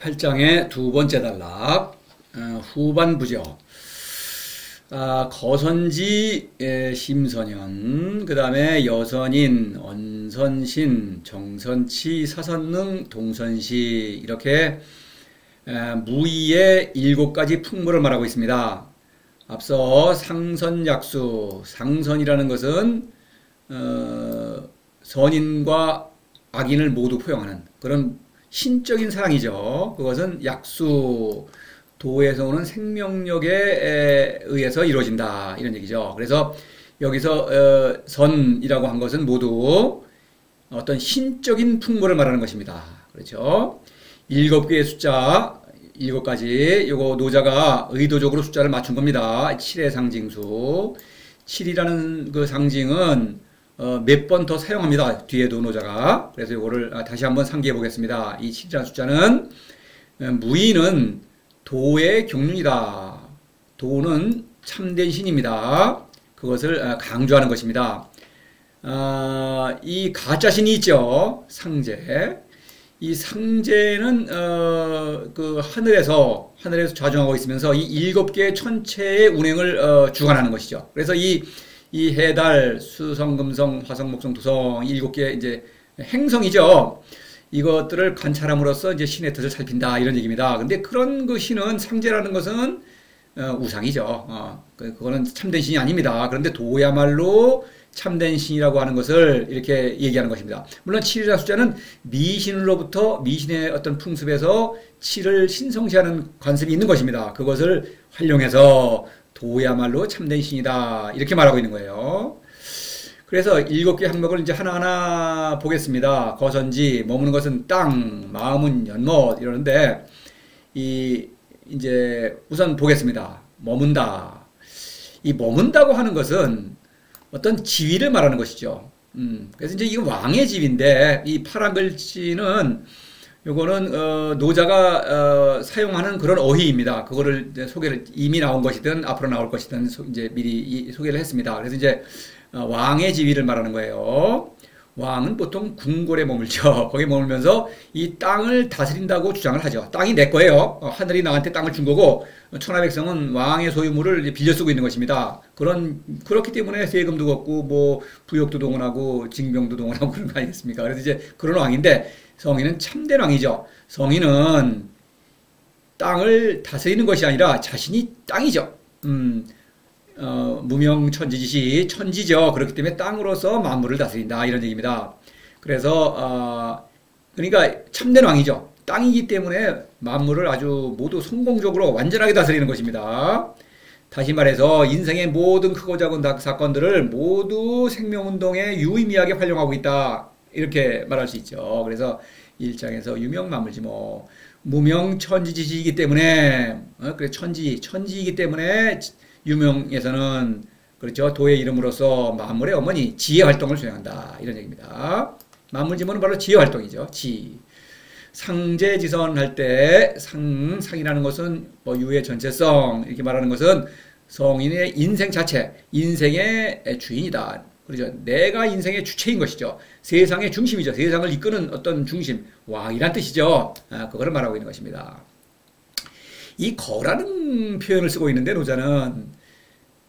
8장의 두 번째 단락, 후반부죠. 거선지 심선현, 그 다음에 여선인, 언선신, 정선치, 사선능, 동선시, 이렇게 무의의 7가지 풍물을 말하고 있습니다. 앞서 상선약수, 상선이라는 것은 선인과 악인을 모두 포용하는 그런 신적인 사랑이죠. 그것은 약수, 도에서 오는 생명력에 의해서 이루어진다, 이런 얘기죠. 그래서 여기서 선이라고 한 것은 모두 어떤 신적인 풍물을 말하는 것입니다. 그렇죠? 7개의 숫자, 7가지, 요거 노자가 의도적으로 숫자를 맞춘 겁니다. 7의 상징수. 7이라는 그 상징은 몇 번 더 사용합니다. 뒤에도 노자가. 그래서 이거를 다시 한번 상기해 보겠습니다. 이 7이라는 숫자는 무의는 도의 경륜이다. 도는 참된 신입니다. 그것을 강조하는 것입니다. 이 가짜신이 있죠. 상제. 이 상제는 그 하늘에서 좌정하고 있으면서 이 7개의 천체의 운행을 주관하는 것이죠. 그래서 이 해달, 수성, 금성, 화성, 목성, 토성 7개 이제 행성이죠. 이것들을 관찰함으로써 이제 신의 뜻을 살핀다, 이런 얘기입니다. 근데 그런 그 신은, 상제라는 것은 우상이죠. 그거는 참된 신이 아닙니다. 그런데 도야말로 참된 신이라고 하는 것을 이렇게 얘기하는 것입니다. 물론 7이라는 숫자는 미신의 어떤 풍습에서 7을 신성시하는 관습이 있는 것입니다. 그것을 활용해서 도야말로 참된 신이다, 이렇게 말하고 있는 거예요. 그래서 7개 항목을 이제 하나하나 보겠습니다. 거선지, 머무는 것은 땅, 마음은 연못, 이러는데, 이제 우선 보겠습니다. 머문다. 이 머문다고 하는 것은 어떤 지위를 말하는 것이죠. 그래서 이제 이거 왕의 지위인데, 이 파란 글씨는 요거는 노자가 사용하는 그런 어휘입니다. 그거를 이제 소개를, 이미 나온 것이든 앞으로 나올 것이든 이제 미리 소개를 했습니다. 그래서 이제 왕의 지위를 말하는 거예요. 왕은 보통 궁궐에 머물죠. 거기에 머물면서 이 땅을 다스린다고 주장을 하죠. 땅이 내 거예요. 하늘이 나한테 땅을 준 거고, 천하백성은 왕의 소유물을 빌려 쓰고 있는 것입니다. 그렇기 때문에 세금도 걷고, 뭐, 부역도 동원하고, 징병도 동원하고 그런 거 아니겠습니까? 그래서 이제 그런 왕인데, 성인은 참된 왕이죠. 성인은 땅을 다스리는 것이 아니라 자신이 땅이죠. 무명천지지시, 천지죠. 그렇기 때문에 땅으로서 만물을 다스린다, 이런 얘기입니다. 그래서 그러니까 참된 왕이죠. 땅이기 때문에 만물을 아주 모두 성공적으로 완전하게 다스리는 것입니다. 다시 말해서 인생의 모든 크고 작은 사건들을 모두 생명운동에 유의미하게 활용하고 있다, 이렇게 말할 수 있죠. 그래서 1장에서 유명만물지모, 무명천지지시이기 때문에, 그래 천지이기 때문에 유명에서는, 그렇죠, 도의 이름으로서 만물의 어머니 지혜 활동을 수행한다, 이런 얘기입니다. 만물지모는 바로 지혜 활동이죠. 상제지선 할 때 상이라는 것은 뭐 유의 전체성, 이렇게 말하는 것은 성인의 인생 자체, 인생의 주인이다. 그렇죠. 내가 인생의 주체인 것이죠. 세상의 중심이죠. 세상을 이끄는 어떤 중심, 왕이란 뜻이죠. 그거를 말하고 있는 것입니다. 이 거라는 표현을 쓰고 있는데 노자는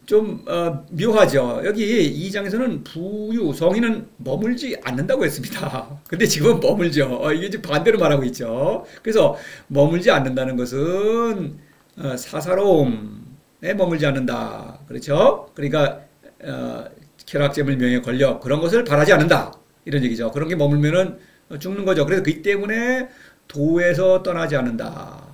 좀 묘하죠. 여기 2장에서는 부유, 성인은 머물지 않는다고 했습니다. 근데 지금은 머물죠. 이게 이제 반대로 말하고 있죠. 그래서 머물지 않는다는 것은 사사로움에 머물지 않는다. 그렇죠? 그러니까 쾌락재물 명예 권력, 그런 것을 바라지 않는다, 이런 얘기죠. 그런 게 머물면은 죽는 거죠. 그래서 그 때문에 도에서 떠나지 않는다.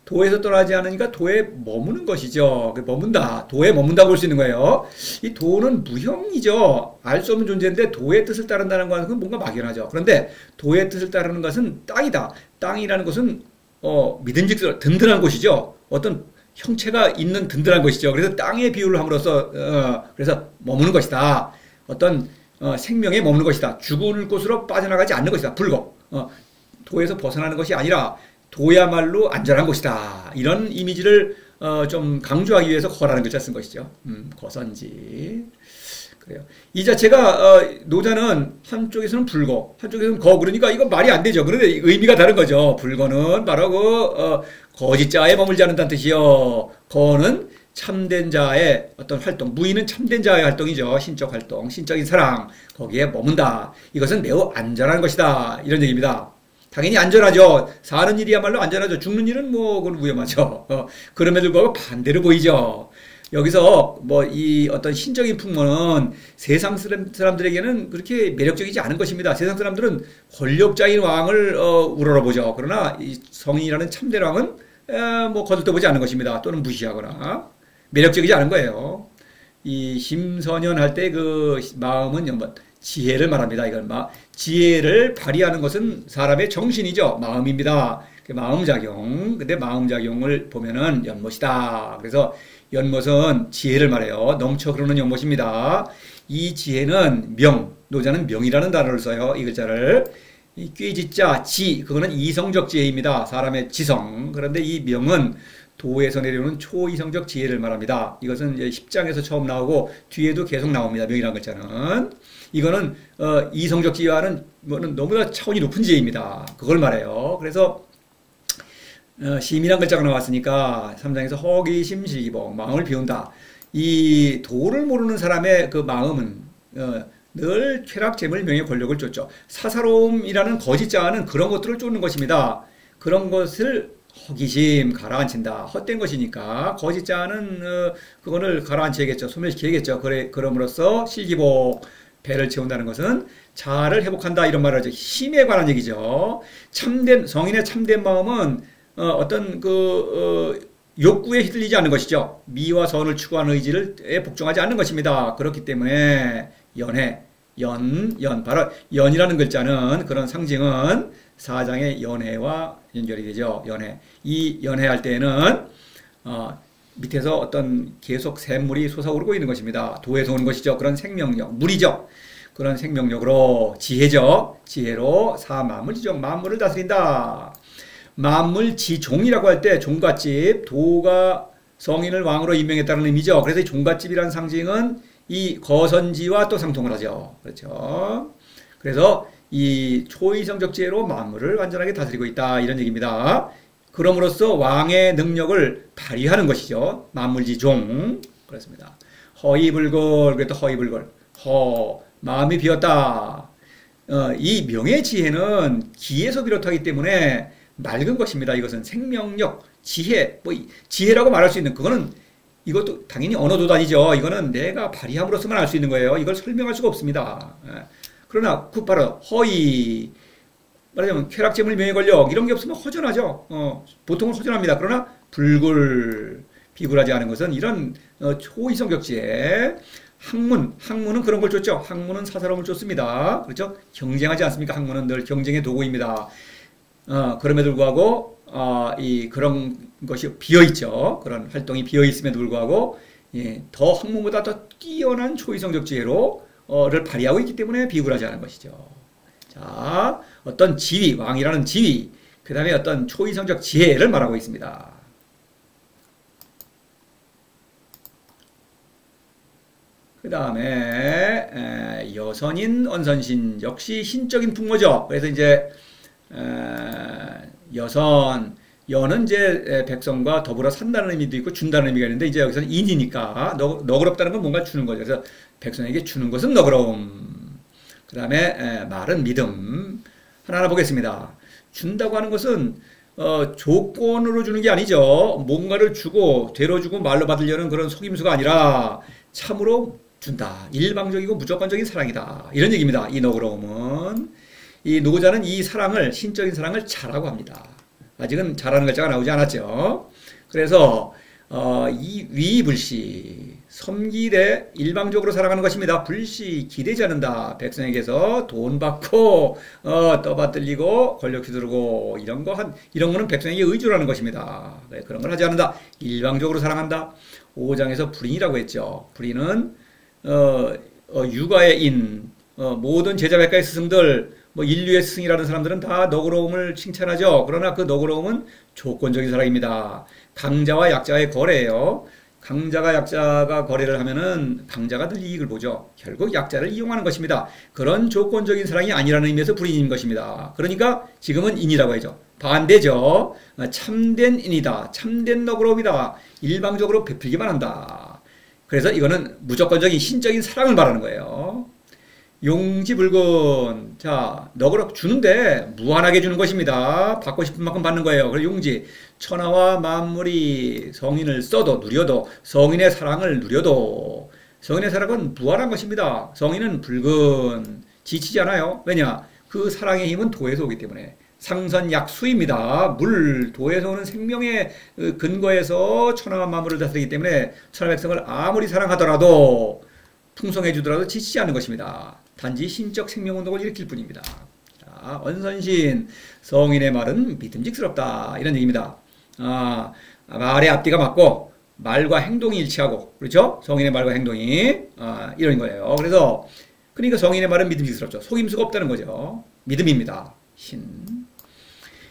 도에서 떠나지 않으니까 도에 머무는 것이죠. 머문다. 도에 머문다고 볼 수 있는 거예요. 이 도는 무형이죠. 알 수 없는 존재인데 도의 뜻을 따른다는 것은 뭔가 막연하죠. 그런데 도의 뜻을 따르는 것은 땅이다. 땅이라는 것은 믿음직스러운 든든한 곳이죠. 어떤 형체가 있는 든든한 것이죠. 그래서 땅에 비유를 함으로써 그래서 머무는 것이다. 어떤 생명에 머무는 것이다. 죽을 곳으로 빠져나가지 않는 것이다. 불고 도에서 벗어나는 것이 아니라 도야말로 안전한 곳이다. 이런 이미지를 좀 강조하기 위해서 거라는 글자 쓴 것이죠. 거선지. 그래요. 이 자체가 노자는 한쪽에서는 불거, 한쪽에서는 거 그러니까 이거 말이 안 되죠. 그런데 의미가 다른 거죠. 불거는 바로 거짓 자에 머물지 않는다는 뜻이요. 거는 참된 자의 어떤 활동, 무의는 참된 자의 활동이죠. 신적 활동, 신적인 사랑 거기에 머문다. 이것은 매우 안전한 것이다. 이런 얘기입니다. 당연히 안전하죠. 사는 일이야말로 안전하죠. 죽는 일은 뭐 그건 위험하죠. 그럼에도 불구하고 반대로 보이죠. 여기서 뭐 이 어떤 신적인 풍모는 세상 사람들에게는 그렇게 매력적이지 않은 것입니다. 세상 사람들은 권력자인 왕을 우러러보죠. 그러나 이 성인이라는 참된 왕은 뭐 거들떠보지 않는 것입니다. 또는 무시하거나 매력적이지 않은 거예요. 이 심선연 할 때 그 마음은 뭐 지혜를 말합니다. 이건 지혜를 발휘하는 것은 사람의 정신이죠. 마음입니다. 마음작용. 근데 마음작용을 보면은 연못이다. 그래서 연못은 지혜를 말해요. 넘쳐 흐르는 연못입니다. 이 지혜는 노자는 명이라는 단어를 써요. 이 글자를. 이 꾀지자, 지, 그거는 이성적 지혜입니다. 사람의 지성. 그런데 이 명은 도에서 내려오는 초이성적 지혜를 말합니다. 이것은 이제 10장에서 처음 나오고 뒤에도 계속 나옵니다. 명이라는 글자는. 이거는 이성적 지혜와는 너무나 차원이 높은 지혜입니다. 그걸 말해요. 그래서 심이란 글자가 나왔으니까 3장에서 허기심 실기복 마음을 비운다. 이 도를 모르는 사람의 그 마음은 늘 쾌락, 재물, 명예, 권력을 쫓죠. 사사로움이라는 거짓자는 그런 것들을 쫓는 것입니다. 그런 것을 허기심 가라앉힌다. 헛된 것이니까 거짓자는 그거를 가라앉혀야겠죠. 소멸시켜야겠죠. 그럼으로써 실기복 배를 채운다는 것은 자아를 회복한다 이런 말을 하죠. 힘에 관한 얘기죠. 성인의 참된 마음은 어떤 욕구에 휘둘리지 않는 것이죠. 미와 선을 추구하는 의지에 복종하지 않는 것입니다. 그렇기 때문에 바로 연이라는 글자는 그런 상징은 사장의 연애와 연결이 되죠. 이 연애할 때에는 밑에서 어떤 계속 샘물이 솟아오르고 있는 것입니다. 도에서 오는 것이죠. 그런 생명력, 물이죠. 그런 생명력으로 지혜로 마음을 지죠. 만물을 다스린다. 만물 지종이라고 할 때 종갓집, 도가 성인을 왕으로 임명했다는 의미죠. 그래서 이 종갓집이라는 상징은 이 거선지와 또 상통을 하죠. 그렇죠. 그래서 이 초이성적 지혜로 만물을 완전하게 다스리고 있다. 이런 얘기입니다. 그럼으로써 왕의 능력을 발휘하는 것이죠. 만물지종. 그렇습니다. 허이불골, 그랬다 허이불골. 마음이 비었다. 이 명의 지혜는 기에서 비롯하기 때문에 맑은 것입니다. 이것은 생명력, 지혜, 지혜라고 말할 수 있는 그거는 이것도 당연히 언어도단이죠. 이거는 내가 발휘함으로써만 알 수 있는 거예요. 이걸 설명할 수가 없습니다. 그러나 바로 허이, 말하자면 쾌락재물 명예 권력 이런 게 없으면 허전하죠. 보통은 허전합니다. 그러나 비굴하지 않은 것은 이런 초이성적 지혜. 학문은 그런 걸 쫓죠. 학문은 사사로움을 쫓습니다. 그렇죠? 경쟁하지 않습니까? 학문은 늘 경쟁의 도구입니다. 그럼에도 불구하고 그런 것이 비어있죠. 그런 활동이 비어있음에도 불구하고 더 학문보다 더 뛰어난 초이성적 지혜를 발휘하고 있기 때문에 비굴하지 않은 것이죠. 자, 어떤 지위, 왕이라는 지위, 그 다음에 어떤 초이성적 지혜를 말하고 있습니다. 그 다음에 여선인, 언선신 역시 신적인 풍모죠. 그래서 이제 연은 이제 백성과 더불어 산다는 의미도 있고 준다는 의미가 있는데 이제 여기서는 인이니까 너그럽다는 건 뭔가 주는 거죠. 그래서 백성에게 주는 것은 너그러움. 그 다음에 말은 믿음. 하나하나 보겠습니다. 준다고 하는 것은 조건으로 주는 게 아니죠. 뭔가를 주고 되로 주고 말로 받으려는 그런 속임수가 아니라 참으로 준다. 일방적이고 무조건적인 사랑이다. 이런 얘기입니다. 이 너그러움은. 이 노자는 이 사랑을, 신적인 사랑을 잘하고 합니다. 아직은 잘하는 글자가 나오지 않았죠. 그래서 이 위불시, 섬기되 일방적으로 살아가는 것입니다. 불시, 기대지 않는다. 백성에게서 돈 받고 떠받들리고 권력 휘두르고 이런 거는 백성에게 의존하는 것입니다. 네, 그런 걸 하지 않는다. 일방적으로 사랑한다. 5장에서 불인이라고 했죠. 불인은 육아의 인, 모든 제자 백가의 스승들, 인류의 스승이라는 사람들은 다 너그러움을 칭찬하죠. 그러나 그 너그러움은 조건적인 사랑입니다. 강자와 약자의 거래예요. 강자가 약자가 거래를 하면은 강자가 늘 이익을 보죠. 결국 약자를 이용하는 것입니다. 그런 조건적인 사랑이 아니라는 의미에서 불인인 것입니다. 그러니까 지금은 인이라고 하죠. 반대죠. 참된 인이다. 참된 너그러움이다. 일방적으로 베풀기만 한다. 그래서 이거는 무조건적인 신적인 사랑을 말하는 거예요. 용지불근. 자, 너그럽 주는데 무한하게 주는 것입니다. 받고 싶은 만큼 받는 거예요. 그래서 용지. 천하와 만물이 성인을 써도 누려도 성인의 사랑을 누려도 성인의 사랑은 무한한 것입니다. 성인은 불근. 지치지 않아요. 왜냐? 그 사랑의 힘은 도에서 오기 때문에. 상선약수입니다. 물, 도에서 오는 생명의 근거에서 천하와 만물을 다스리기 때문에 천하 백성을 아무리 사랑하더라도 풍성해 주더라도 지치지 않는 것입니다. 단지 신적 생명운동을 일으킬 뿐입니다. 자, 언선신, 성인의 말은 믿음직스럽다. 이런 얘기입니다. 말의 앞뒤가 맞고 말과 행동이 일치하고, 그렇죠? 성인의 말과 행동이 이런 거예요. 그래서 그러니까 성인의 말은 믿음직스럽죠. 속임수가 없다는 거죠. 믿음입니다. 신.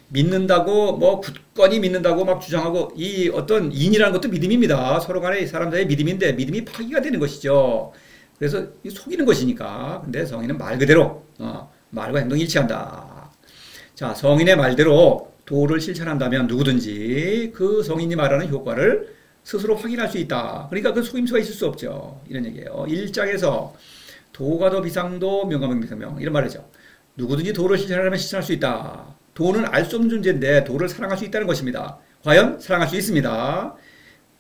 믿는다고 뭐 굳건히 믿는다고 막 주장하고 이 어떤 인이라는 것도 믿음입니다. 서로 간에 사람 사이의 믿음인데 믿음이 파기가 되는 것이죠. 그래서 속이는 것이니까. 근데 성인은 말 그대로 말과 행동이 일치한다. 자, 성인의 말대로 도를 실천한다면 누구든지 그 성인이 말하는 효과를 스스로 확인할 수 있다. 그러니까 그 속임수가 있을 수 없죠. 이런 얘기예요. 1장에서 도가 더 비상도 명가명 비상명 이런 말이죠. 누구든지 도를 실천하려면 실천할 수 있다. 도는 알 수 없는 존재인데 도를 사랑할 수 있다는 것입니다. 과연 사랑할 수 있습니다.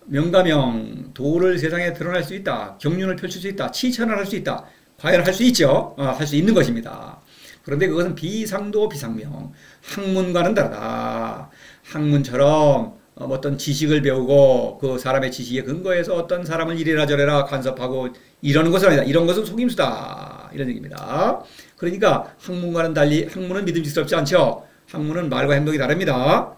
명가명, 도를 세상에 드러낼 수 있다. 경륜을 펼칠 수 있다. 치천을 할 수 있다. 과연 할 수 있죠. 할 수 있는 것입니다. 그런데 그것은 비상도 비상명. 학문과는 다르다. 학문처럼 어떤 지식을 배우고 그 사람의 지식에 근거해서 어떤 사람을 이래라 저래라 간섭하고 이러는 것은 아니다. 이런 것은 속임수다. 이런 얘기입니다. 그러니까 학문과는 달리 학문은 믿음직스럽지 않죠. 학문은 말과 행동이 다릅니다.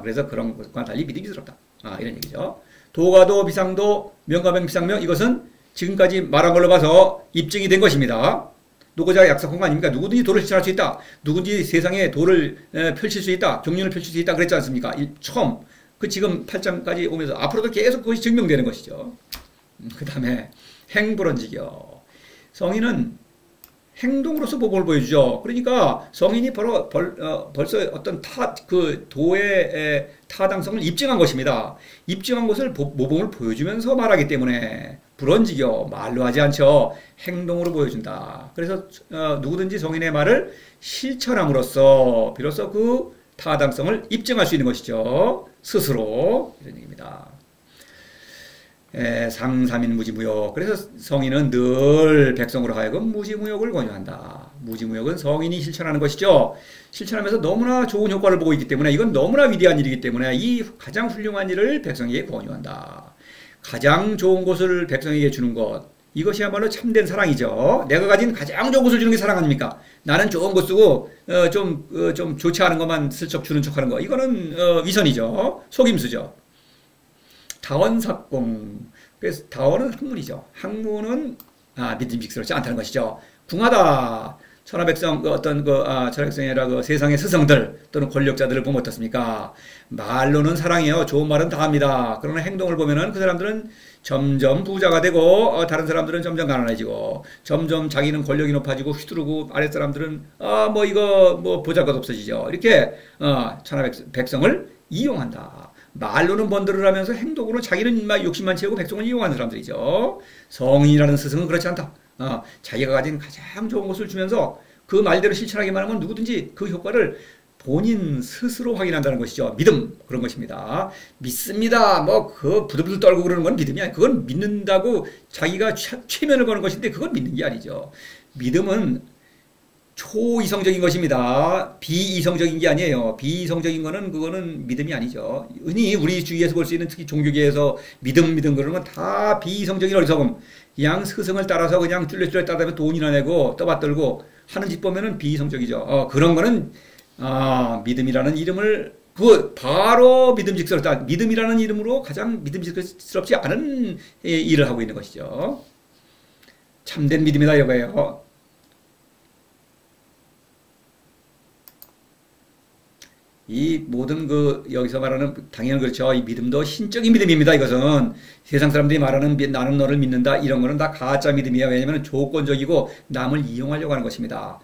그래서 그런 것과 달리 믿음직스럽다. 이런 얘기죠. 도가도 비상도 명가명 비상명 이것은 지금까지 말한 걸로 봐서 입증이 된 것입니다. 노고자가 약속한 거 아닙니까? 누구든지 도를 실천할 수 있다. 누구든지 세상에 도를 펼칠 수 있다. 경륜을 펼칠 수 있다. 그랬지 않습니까? 처음. 그 지금 8장까지 오면서 앞으로도 계속 그것이 증명되는 것이죠. 그 다음에 행불언지교. 성인은 행동으로서 모범을 보여주죠. 그러니까 성인이 바로 벌써 어떤 그 도의 타당성을 입증한 것입니다. 입증한 것을 모범을 보여주면서 말하기 때문에 불언지교 말로 하지 않죠. 행동으로 보여준다. 그래서 누구든지 성인의 말을 실천함으로써 비로소 그 타당성을 입증할 수 있는 것이죠. 스스로 이런 얘기입니다. 상삼인 무지무욕. 그래서 성인은 늘 백성으로 하여금 무지무욕을 권유한다. 무지무욕은 성인이 실천하는 것이죠. 실천하면서 너무나 좋은 효과를 보고 있기 때문에 이건 너무나 위대한 일이기 때문에 이 가장 훌륭한 일을 백성에게 권유한다. 가장 좋은 것을 백성에게 주는 것. 이것이야말로 참된 사랑이죠. 내가 가진 가장 좋은 것을 주는 게 사랑 아닙니까? 나는 좋은 것 쓰고 좀 좋지 않은 것만 슬쩍 주는 척하는 거. 이거는 위선이죠. 속임수죠. 다원삭공. 그래서 다원은 학문이죠. 학문은 믿음직스럽지 않다는 것이죠. 궁하다. 천하백성 천하백성이 아니라 그 세상의 스승들 또는 권력자들을 보면 어떻습니까? 말로는 사랑해요. 좋은 말은 다 합니다. 그러나 행동을 보면은 그 사람들은 점점 부자가 되고 다른 사람들은 점점 가난해지고 점점 자기는 권력이 높아지고 휘두르고 아랫사람들은 보잘것 없어지죠. 이렇게 천하백성을 이용한다. 말로는 번들을 하면서 행동으로 자기는 욕심만 채우고 백성을 이용하는 사람들이죠. 성인이라는 스승은 그렇지 않다. 자기가 가진 가장 좋은 것을 주면서 그 말대로 실천하기만 하면 누구든지 그 효과를 본인 스스로 확인한다는 것이죠. 믿음 그런 것입니다. 믿습니다. 그 부들부들 떨고 그러는 건 믿음이 아니에요. 그건 믿는다고 자기가 최면을 거는 것인데 그건 믿는 게 아니죠. 믿음은 초이성적인 것입니다. 비이성적인 게 아니에요. 비이성적인 거는 그거는 믿음이 아니죠. 흔히 우리 주위에서 볼 수 있는 특히 종교계에서 믿음 그러는 건 다 비이성적인 어리석음. 그냥 스승을 따라서 그냥 쫄래쫄래 따라다니면 돈이나 내고 떠받들고 하는 짓 보면은 비이성적이죠. 그런 거는 믿음이라는 이름을 바로 믿음직스럽다. 믿음이라는 이름으로 가장 믿음직스럽지 않은 일을 하고 있는 것이죠. 참된 믿음이다 이거예요. 이 모든 여기서 말하는, 당연히 그렇죠. 이 믿음도 신적인 믿음입니다. 이것은 세상 사람들이 말하는 나는 너를 믿는다, 이런 거는 다 가짜 믿음이야. 왜냐하면 조건적이고 남을 이용하려고 하는 것입니다.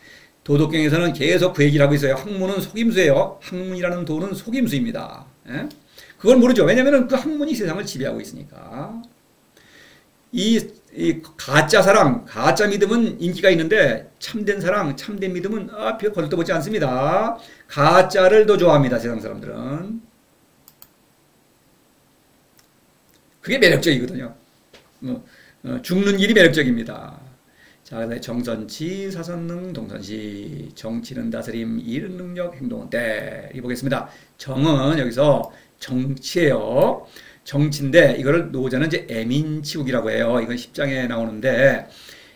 도덕경에서는 계속 그 얘기를 하고 있어요. 학문은 속임수예요. 학문이라는 도는 속임수입니다. 예? 그걸 모르죠. 왜냐하면 그 학문이 세상을 지배하고 있으니까. 이 가짜 사랑, 가짜 믿음은 인기가 있는데 참된 사랑, 참된 믿음은 별 거들떠보지 않습니다. 가짜를 더 좋아합니다. 세상 사람들은. 그게 매력적이거든요. 죽는 길이 매력적입니다. 자, 그다음에 정선치, 사선능, 동선시. 정치는 다스림, 일은 능력, 행동은 때. 이 보겠습니다. 정은 여기서 정치예요. 정치인데 이거를 노자는 이제 애민치국이라고 해요. 이건 10장에 나오는데,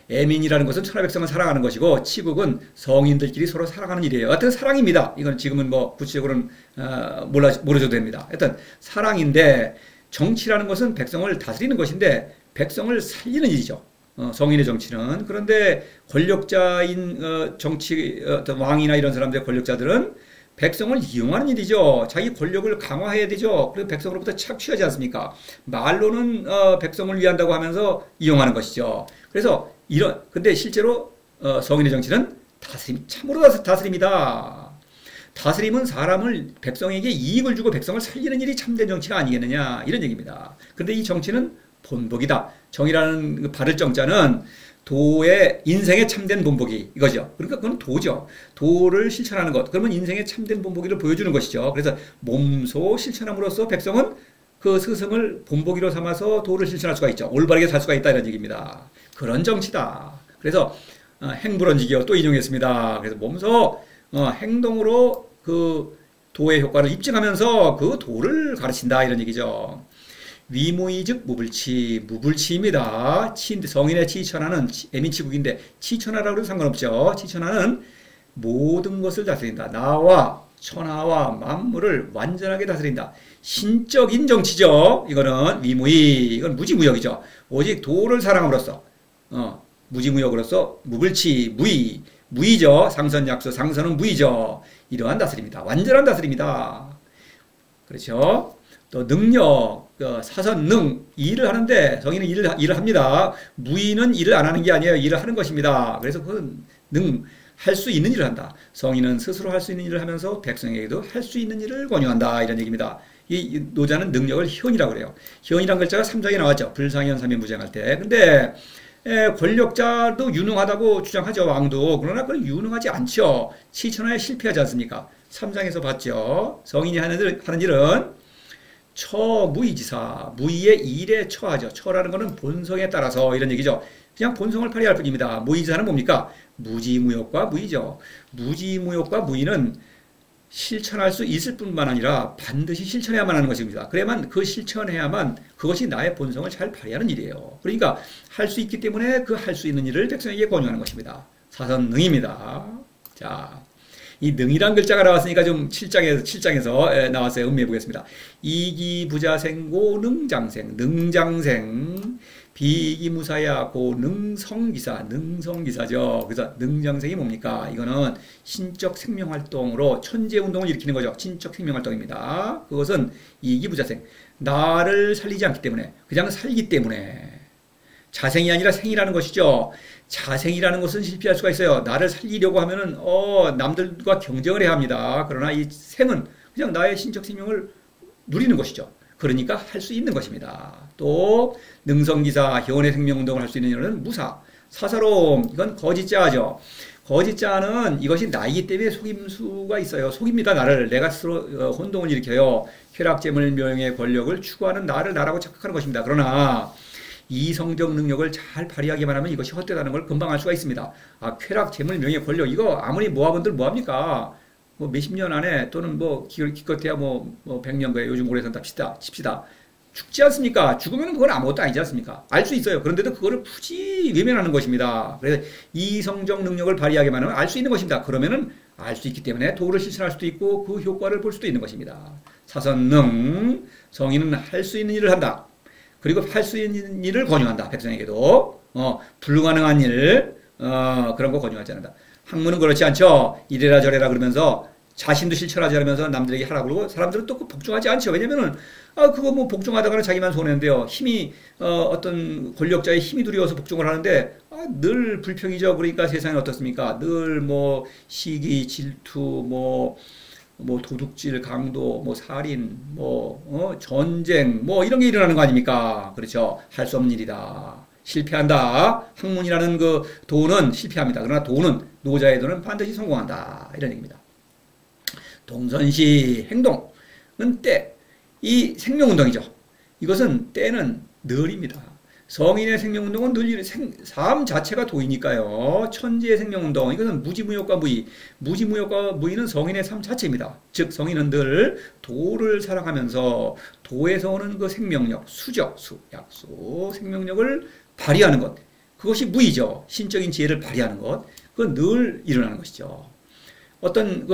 애민이라는 것은 천하백성을 사랑하는 것이고 치국은 성인들끼리 서로 사랑하는 일이에요. 하여튼 사랑입니다. 이건 지금은 뭐 구체적으로는 모르셔도 됩니다. 하여튼 사랑인데, 정치라는 것은 백성을 다스리는 것인데 백성을 살리는 일이죠. 성인의 정치는. 그런데 권력자인 정치 어떤 왕이나 이런 사람들의 권력자들은 백성을 이용하는 일이죠. 자기 권력을 강화해야 되죠. 그리고 백성으로부터 착취하지 않습니까? 말로는 백성을 위한다고 하면서 이용하는 것이죠. 그래서 근데 실제로 성인의 정치는 다스림, 참으로 다스립니다. 다스림은 백성에게 이익을 주고 백성을 살리는 일이 참된 정치가 아니겠느냐, 이런 얘기입니다. 그런데 이 정치는 본보기다. 정이라는 그 바를 정자는 도의 인생의 참된 본보기, 이거죠. 그러니까 그건 도죠. 도를 실천하는 것. 그러면 인생의 참된 본보기를 보여주는 것이죠. 그래서 몸소 실천함으로써 백성은 그 스승을 본보기로 삼아서 도를 실천할 수가 있죠. 올바르게 살 수가 있다, 이런 얘기입니다. 그런 정치다. 그래서 행불언지기어 또 인용했습니다. 그래서 몸소 행동으로 그 도의 효과를 입증하면서 그 도를 가르친다, 이런 얘기죠. 위무이 즉 무불치, 무불치입니다. 성인의 치천하는 애민치국인데, 치천하라고 해도 상관없죠. 치천하는 모든 것을 다스린다. 나와 천하와 만물을 완전하게 다스린다. 신적인 정치죠. 이거는 위무이, 이건 무지무역이죠. 오직 도를 사랑함으로써 무지무역으로서 무불치, 무의죠. 상선약수, 상선은 무의죠. 이러한 다스림이다. 완전한 다스림이다. 그렇죠. 또 능력, 사선능, 일을 하는데 성인은 일을 합니다. 무의는 일을 안 하는 게 아니에요. 일을 하는 것입니다. 그래서 그건 할 수 있는 일을 한다. 성인은 스스로 할 수 있는 일을 하면서 백성에게도 할 수 있는 일을 권유한다, 이런 얘기입니다. 이 노자는 능력을 현이라고 그래요. 현이란 글자가 3장에 나왔죠. 불상현 삼인무쟁할 때. 근데 권력자도 유능하다고 주장하죠. 왕도. 그러나 그건 유능하지 않죠. 치천하에 실패하지 않습니까? 3장에서 봤죠. 성인이 하는 일은 처무의지사, 무의의 일에 처하죠. 처라는 것은 본성에 따라서, 이런 얘기죠. 그냥 본성을 발휘할 뿐입니다. 무의지사는 뭡니까? 무지무역과 무의죠. 무지무역과 무의는 실천할 수 있을 뿐만 아니라 반드시 실천해야만 하는 것입니다. 그래야만, 실천해야만 그것이 나의 본성을 잘 발휘하는 일이에요. 그러니까 할 수 있기 때문에 그 할 수 있는 일을 백성에게 권유하는 것입니다. 사선능입니다. 자, 이 능이란 글자가 나왔으니까 좀 7장에서 나왔어요. 음미해 보겠습니다. 이기부자생 고능장생, 능장생, 비기무사야 고능성기사, 능성기사죠. 그래서 능장생이 뭡니까? 이거는 신적 생명활동으로 천재운동을 일으키는 거죠. 신적 생명활동입니다. 그것은 이기부자생, 나를 살리지 않기 때문에, 그냥 살기 때문에. 자생이 아니라 생이라는 것이죠. 자생이라는 것은 실패할 수가 있어요. 나를 살리려고 하면은 남들과 경쟁을 해야 합니다. 그러나 이 생은 그냥 나의 신적 생명을 누리는 것이죠. 그러니까 할 수 있는 것입니다. 또 능성기사, 현의 생명운동을 할 수 있는 일은 무사, 사사로움, 이건 거짓자죠. 거짓자는 이것이 나이기 때문에 속임수가 있어요. 속입니다. 나를. 내가 스스로 혼동을 일으켜요. 쾌락재물 명예의 권력을 추구하는 나라고 착각하는 것입니다. 그러나 이성적 능력을 잘 발휘하기만 하면 이것이 헛되다는 걸 금방 알 수가 있습니다. 쾌락, 재물, 명예, 권력, 이거 아무리 모아본들 뭐합니까? 뭐 몇십 년 안에, 또는 기껏해야 100년 거에 요즘 오래 산다 칩시다. 죽지 않습니까? 죽으면 그건 아무것도 아니지 않습니까? 알 수 있어요. 그런데도 그거를 굳이 외면하는 것입니다. 그래서 이성적 능력을 발휘하기만 하면 알 수 있는 것입니다. 그러면은 알 수 있기 때문에 도를 실천할 수도 있고 그 효과를 볼 수도 있는 것입니다. 사선능, 성인은 할 수 있는 일을 한다. 그리고 할 수 있는 일을 권유한다. 백성에게도. 불가능한 일, 그런 거 권유하지 않는다. 학문은 그렇지 않죠. 이래라 저래라 그러면서 자신도 실천하지 않으면서 남들에게 하라고 그러고 사람들은 또 그 복종하지 않죠. 왜냐면은 그거 뭐 복종하다가는 자기만 손해인데요. 힘이 어떤 권력자의 힘이 두려워서 복종을 하는데 늘 불평이죠. 그러니까 세상에 어떻습니까? 늘 뭐 시기, 질투, 뭐 도둑질, 강도, 뭐 살인, 전쟁, 뭐 이런 게 일어나는 거 아닙니까? 그렇죠. 할 수 없는 일이다. 실패한다. 학문이라는 그 도는 실패합니다. 그러나 도는 노자의 도는 반드시 성공한다. 이런 얘기입니다. 동선시 행동은 때. 이 생명운동이죠. 이것은 때는 늘입니다. 성인의 생명운동은 늘 삶 자체가 도이니까요. 천지의 생명운동 이것은 무지무효과 무의. 무지무효과 무의는 성인의 삶 자체입니다. 즉 성인은 늘 도를 사랑하면서 도에서 오는 그 생명력, 수적, 약수, 생명력을 발휘하는 것. 그것이 무의죠. 신적인 지혜를 발휘하는 것. 그건 늘 일어나는 것이죠. 어떤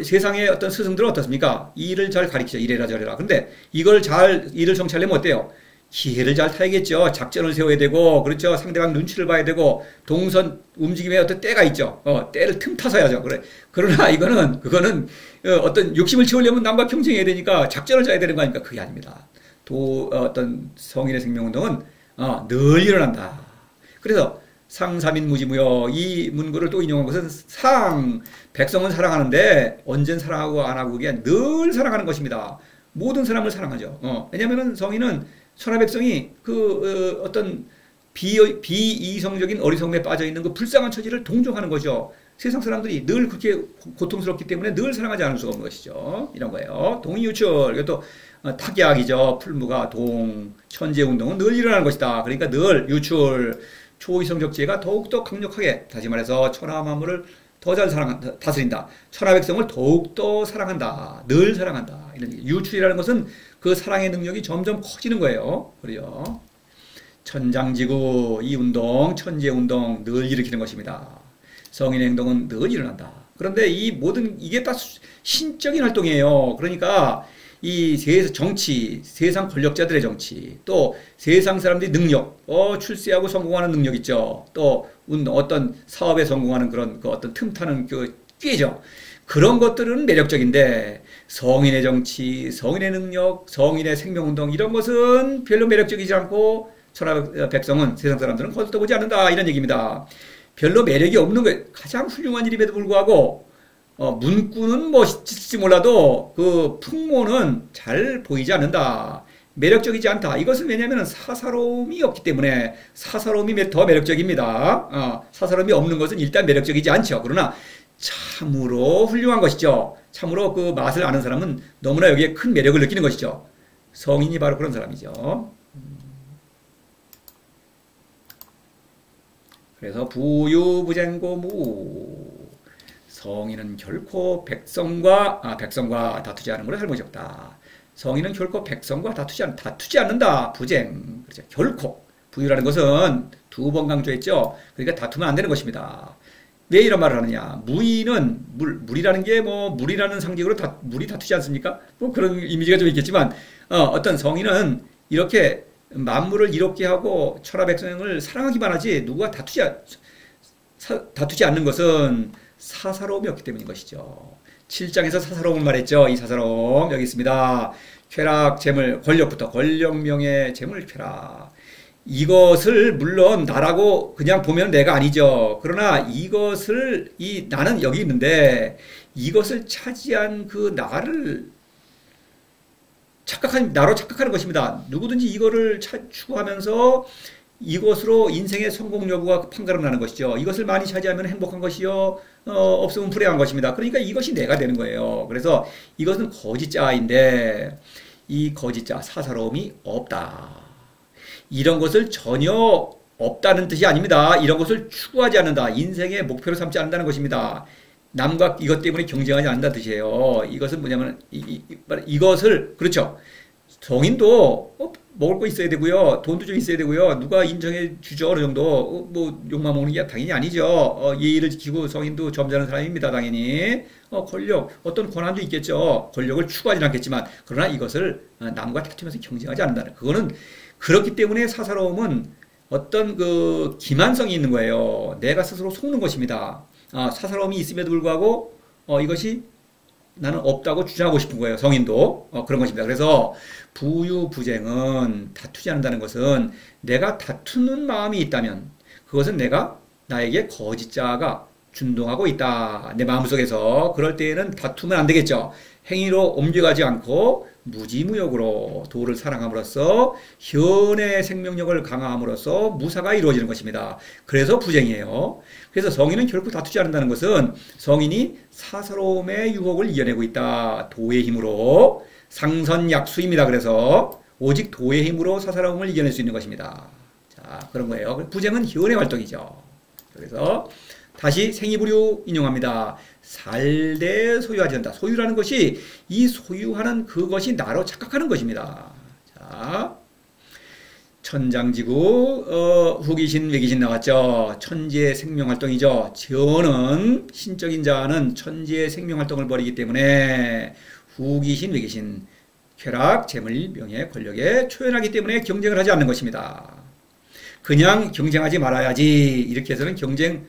세상의 어떤 스승들은 어떻습니까? 이 일을 잘 가르치죠. 이래라 저래라. 근데 이걸 잘 일을 성취하려면 어때요? 기회를 잘 타야겠죠. 작전을 세워야 되고 그렇죠. 상대방 눈치를 봐야 되고 동선 움직임에 어떤 때가 있죠. 때를 틈타서 해야죠. 그래. 그러나 그거는 어떤 욕심을 채우려면 남과 경쟁해야 되니까 작전을 짜야 되는 거 아닙니까? 그게 아닙니다. 어떤 성인의 생명운동은 늘 일어난다. 그래서 상삼인 무지무효 이 문구를 또 인용한 것은 백성은 사랑하는데 언젠 사랑하고 안 하고 그게 늘 사랑하는 것입니다. 모든 사람을 사랑하죠. 왜냐하면 성인은 천하백성이 어떤 비이성적인 어리석음에 빠져 있는 그 불쌍한 처지를 동정하는 거죠. 세상 사람들이 늘 그렇게 고통스럽기 때문에 늘 사랑하지 않을 수가 없는 것이죠. 이런 거예요. 동의유출 이것도 탁약이죠. 풀무가 천재운동은 늘 일어나는 것이다. 그러니까 늘 유출 초이성적 지혜가 더욱더 강력하게 다시 말해서 천하 만물을 더 잘 다스린다. 천하 백성을 더욱더 사랑한다. 늘 사랑한다. 이런 얘기. 유출이라는 것은 그 사랑의 능력이 점점 커지는 거예요. 그래요. 천장지구 이 운동, 천재운동 늘 일으키는 것입니다. 성인의 행동은 늘 일어난다. 그런데 이게 다 신적인 활동이에요. 그러니까 이 정치, 세상 권력자들의 정치, 또 세상 사람들의 능력, 출세하고 성공하는 능력 있죠. 또 어떤 사업에 성공하는 그런 어떤 틈타는 꾀죠. 그런 것들은 매력적인데 성인의 정치, 성인의 능력, 성인의 생명운동 이런 것은 별로 매력적이지 않고 천하 백성은 세상 사람들은 거들떠보지 않는다 이런 얘기입니다. 별로 매력이 없는 거예요. 가장 훌륭한 일임에도 불구하고 문구는 멋있을지 몰라도 그 풍모는 잘 보이지 않는다. 매력적이지 않다. 이것은 왜냐하면 사사로움이 없기 때문에 사사로움이 더 매력적입니다. 사사로움이 없는 것은 일단 매력적이지 않죠. 그러나 참으로 훌륭한 것이죠. 참으로 그 맛을 아는 사람은 너무나 여기에 큰 매력을 느끼는 것이죠. 성인이 바로 그런 사람이죠. 그래서 부유부쟁고무 성인은 결코 백성과 다투지 않은 것을 할못이 없다. 성인은 결코 백성과 다투지 않는다. 부쟁. 그렇죠. 결코. 부유라는 것은 두 번 강조했죠. 그러니까 다투면 안 되는 것입니다. 왜 이런 말을 하느냐. 무의는 물이라는 게 물이라는 상징으로 물이 다투지 않습니까? 그런 이미지가 좀 있겠지만 어떤 성인은 이렇게 만물을 이롭게 하고 천하 백성을 사랑하기만 하지 누구와 다투지 않는 것은 사사로움이 없기 때문인 것이죠. 7장에서 사사로움을 말했죠. 이 사사로움 여기 있습니다. 쾌락, 재물, 권력부터 권력, 명예, 재물, 쾌락. 이것을 물론 나라고 그냥 보면 내가 아니죠. 그러나 이것을 나는 여기 있는데 이것을 차지한 그 나로 착각하는 것입니다. 누구든지 이거를 추구하면서 이것으로 인생의 성공 여부가 판가름 나는 것이죠. 이것을 많이 차지하면 행복한 것이요. 없으면 불행한 것입니다. 그러니까 이것이 내가 되는 거예요. 그래서 이것은 거짓자인데 이 거짓자 사사로움이 없다. 이런 것을 전혀 없다는 뜻이 아닙니다. 이런 것을 추구하지 않는다. 인생의 목표로 삼지 않는다는 것입니다. 남과 이것 때문에 경쟁하지 않는다는 뜻이에요. 이것은 뭐냐면 이것을 그렇죠. 성인도 먹을 거 있어야 되고요. 돈도 좀 있어야 되고요. 누가 인정해 주죠. 어느 정도. 욕만 먹는 게 당연히 아니죠. 예의를 지키고 성인도 점잖은 사람입니다. 당연히. 권력, 어떤 권한도 있겠죠. 권력을 추구하지는 않겠지만 그러나 이것을 남과 다투면서 경쟁하지 않는다는 그거는 그렇기 때문에 사사로움은 어떤 그 기만성이 있는 거예요. 내가 스스로 속는 것입니다. 사사로움이 있음에도 불구하고 이것이 나는 없다고 주장하고 싶은 거예요. 성인도. 그런 것입니다. 그래서 부유부쟁은 다투지 않는다는 것은 내가 다투는 마음이 있다면 그것은 내가 나에게 거짓자가 준동하고 있다. 내 마음속에서. 그럴 때에는 다투면 안 되겠죠. 행위로 옮겨가지 않고 무지무역으로 도를 사랑함으로써 현의 생명력을 강화함으로써 무사가 이루어지는 것입니다. 그래서 부쟁이에요. 그래서 성인은 결코 다투지 않는다는 것은 성인이 사사로움의 유혹을 이겨내고 있다. 도의 힘으로. 상선약수입니다. 그래서 오직 도의 힘으로 사사로움을 이겨낼 수 있는 것입니다. 자, 그런 거예요. 부쟁은 현의 활동이죠. 그래서 다시 생이부류 인용합니다. 살되 소유하지 않는다. 소유라는 것이 이 소유하는 그것이 나로 착각하는 것입니다. 자, 천장지구 후기신 외기신 나왔죠. 천지의 생명활동이죠. 저는 신적인 자는 천지의 생명활동을 벌이기 때문에 후기신 외기신 쾌락, 재물, 명예, 권력에 초연하기 때문에 경쟁을 하지 않는 것입니다. 그냥 경쟁하지 말아야지 이렇게 해서는 경쟁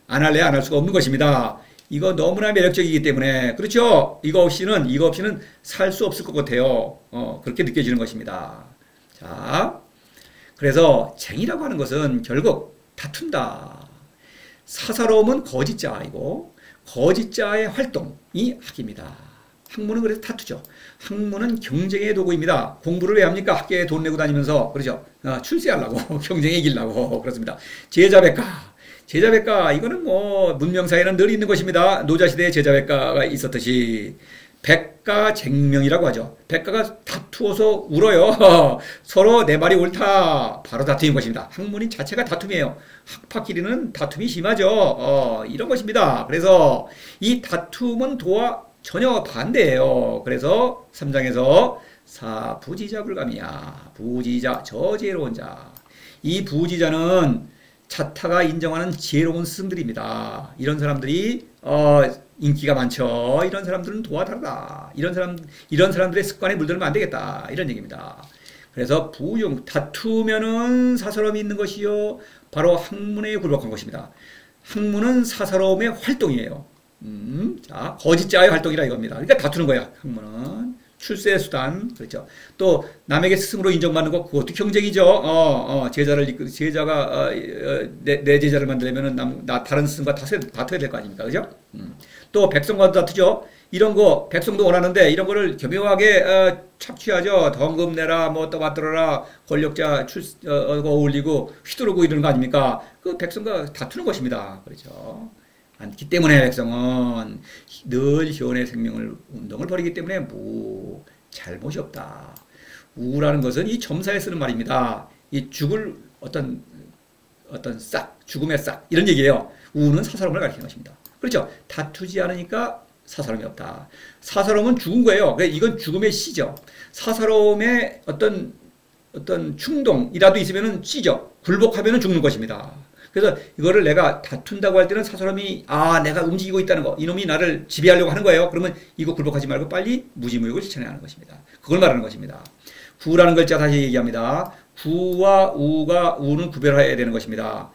안 할래 안 할 수가 없는 것입니다. 이거 너무나 매력적이기 때문에 그렇죠. 이거 없이는 살 수 없을 것 같아요. 그렇게 느껴지는 것입니다. 자, 그래서 쟁이라고 하는 것은 결국 다툰다. 사사로움은 거짓자이고 거짓자의 활동이 학입니다. 학문은 그래서 다투죠. 학문은 경쟁의 도구입니다. 공부를 왜 합니까? 학교에 돈 내고 다니면서 그렇죠. 출세하려고 경쟁에 이기려고 그렇습니다. 제자백가 이거는 뭐 문명사에는 늘 있는 것입니다. 노자시대에 제자백가가 있었듯이 백가쟁명이라고 하죠. 백가가 다투어서 울어요. 서로 내 말이 옳다. 바로 다투는 것입니다. 학문인 자체가 다툼이에요. 학파끼리는 다툼이 심하죠. 이런 것입니다. 그래서 이 다툼은 도와 전혀 반대예요. 그래서 3장에서 사부지자 불감이야. 부지자 저지혜로운 자. 이 부지자는 자타가 인정하는 지혜로운 스승들입니다. 이런 사람들이 인기가 많죠. 이런 사람들은 도와 다르다. 이런 사람들의 습관에 물들면 안 되겠다. 이런 얘기입니다. 그래서 다투면은 사사로움이 있는 것이요. 바로 학문에 굴복한 것입니다. 학문은 사사로움의 활동이에요. 자, 거짓자의 활동이라 이겁니다. 그러니까 다투는 거야. 학문은 출세 수단 그렇죠. 또 남에게 스승으로 인정받는 것 그것도 경쟁이죠. 제자가 내 제자를 만들려면은 다른 스승과 다투어야 될 거 아닙니까, 그죠? 또 백성과도 다투죠. 이런 거 백성도 원하는데 이런 거를 교묘하게 착취하죠. 덩금 내라, 뭐 떠받들어라, 권력자 어울리고 휘두르고 이러는 거 아닙니까? 그 백성과 다투는 것입니다. 그렇죠. 않기 때문에 백성은 늘 현의 운동을 벌이기 때문에 잘못이 없다. 우라는 것은 이 점사에 쓰는 말입니다. 이 죽을 어떤 죽음의 싹 이런 얘기예요. 우는 사사로움을 가리키는 것입니다. 그렇죠. 다투지 않으니까 사사로움이 없다. 사사로움은 죽은 거예요. 이건 죽음의 씨죠. 사사로움의 어떤 충동이라도 있으면은 씨죠. 굴복하면은 죽는 것입니다. 그래서 이거를 내가 다툰다고 할 때는 사사로움이 내가 움직이고 있다는 거 이놈이 나를 지배하려고 하는 거예요. 그러면 이거 굴복하지 말고 빨리 무지무역을 실천해야 하는 것입니다. 그걸 말하는 것입니다. 구라는 글자 다시 얘기합니다. 구와 우는 구별해야 되는 것입니다.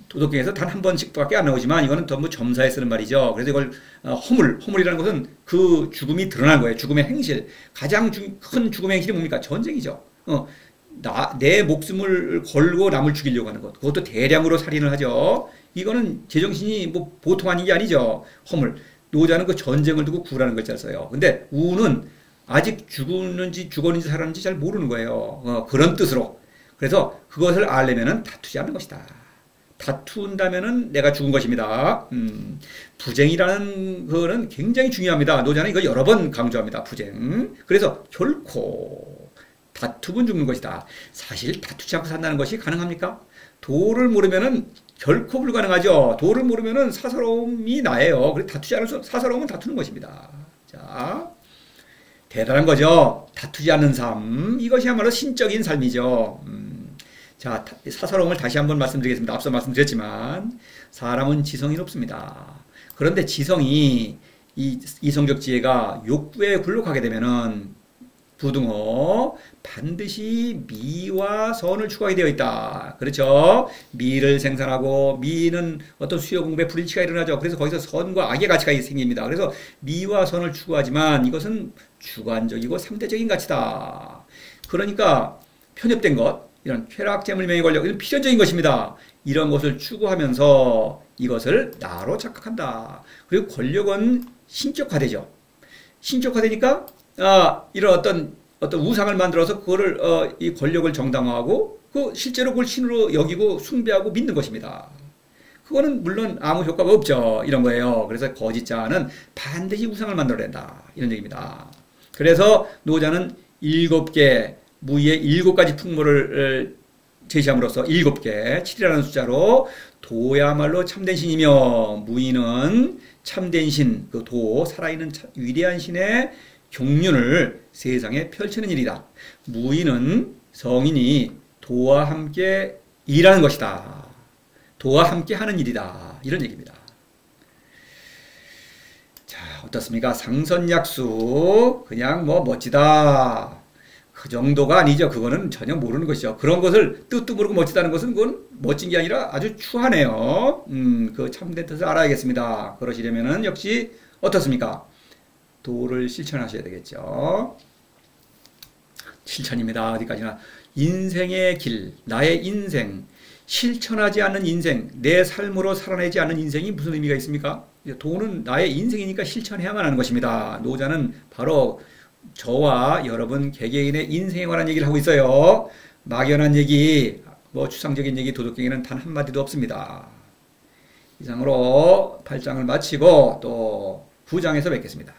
도덕경에서 단 한 번씩밖에 안 나오지만 이거는 전부 점사에 쓰는 말이죠. 그래서 이걸 허물이라는 것은 그 죽음이 드러난 거예요. 죽음의 행실. 가장 큰 죽음의 행실이 뭡니까? 전쟁이죠. 내 목숨을 걸고 남을 죽이려고 하는 것. 그것도 대량으로 살인을 하죠. 이거는 제정신이 뭐 보통 아닌 게 아니죠. 허물. 노자는 그 전쟁을 두고 구라는 글자를 써요. 근데 우는 아직 죽었는지 살았는지 잘 모르는 거예요. 그런 뜻으로. 그래서 그것을 알려면은 다투지 않는 것이다. 다툰다면은 내가 죽은 것입니다. 부쟁이라는 거는 굉장히 중요합니다. 노자는 이걸 여러 번 강조합니다. 부쟁. 그래서 결코 다투면 죽는 것이다. 사실 다투지 않고 산다는 것이 가능합니까? 도를 모르면은 결코 불가능하죠. 도를 모르면은 사사로움이 나예요. 그래서 다투지 않을 사사로움은 다투는 것입니다. 자, 대단한 거죠. 다투지 않는 삶. 이것이야말로 신적인 삶이죠. 자, 사사로움을 다시 한번 말씀드리겠습니다. 앞서 말씀드렸지만 사람은 지성이 높습니다. 그런데 지성이 이성적 지혜가 욕구에 굴복하게 되면은 부등호 반드시 미와 선을 추구하게 되어 있다. 그렇죠? 미를 생산하고 미는 어떤 수요 공급에 불일치가 일어나죠. 그래서 거기서 선과 악의 가치가 생깁니다. 그래서 미와 선을 추구하지만 이것은 주관적이고 상대적인 가치다. 그러니까 편협된 것, 이런 쾌락, 재물, 명예, 권력, 이런 필연적인 것입니다. 이런 것을 추구하면서 이것을 나로 착각한다. 그리고 권력은 신격화되죠. 신격화되니까 이런 어떤 우상을 만들어서 그거를 이 권력을 정당화하고 그 실제로 그걸 신으로 여기고 숭배하고 믿는 것입니다. 그거는 물론 아무 효과가 없죠. 이런 거예요. 그래서 거짓자는 반드시 우상을 만들어낸다. 이런 얘기입니다. 그래서 노자는 7개 무의의 7가지 풍모를 제시함으로써 7개, 7이라는 숫자로 도야말로 참된 신이며 무의는 참된 신, 그 도, 살아있는 위대한 신의 경륜을 세상에 펼치는 일이다. 무의는 성인이 도와 함께 일하는 것이다. 도와 함께 하는 일이다. 이런 얘기입니다. 자, 어떻습니까? 상선약수, 그냥 뭐 멋지다. 그 정도가 아니죠. 그거는 전혀 모르는 것이죠. 그런 것을 뜻도 모르고 멋지다는 것은 그건 멋진 게 아니라 아주 추하네요. 그 참된 뜻을 알아야겠습니다. 그러시려면은 역시 어떻습니까? 도를 실천하셔야 되겠죠. 실천입니다. 어디까지나. 인생의 길, 나의 인생, 실천하지 않는 인생, 내 삶으로 살아내지 않는 인생이 무슨 의미가 있습니까? 도는 나의 인생이니까 실천해야만 하는 것입니다. 노자는 바로 저와 여러분 개개인의 인생에 관한 얘기를 하고 있어요. 막연한 얘기, 뭐 추상적인 얘기, 도덕경에는 단 한마디도 없습니다. 이상으로 8장을 마치고 또 9장에서 뵙겠습니다.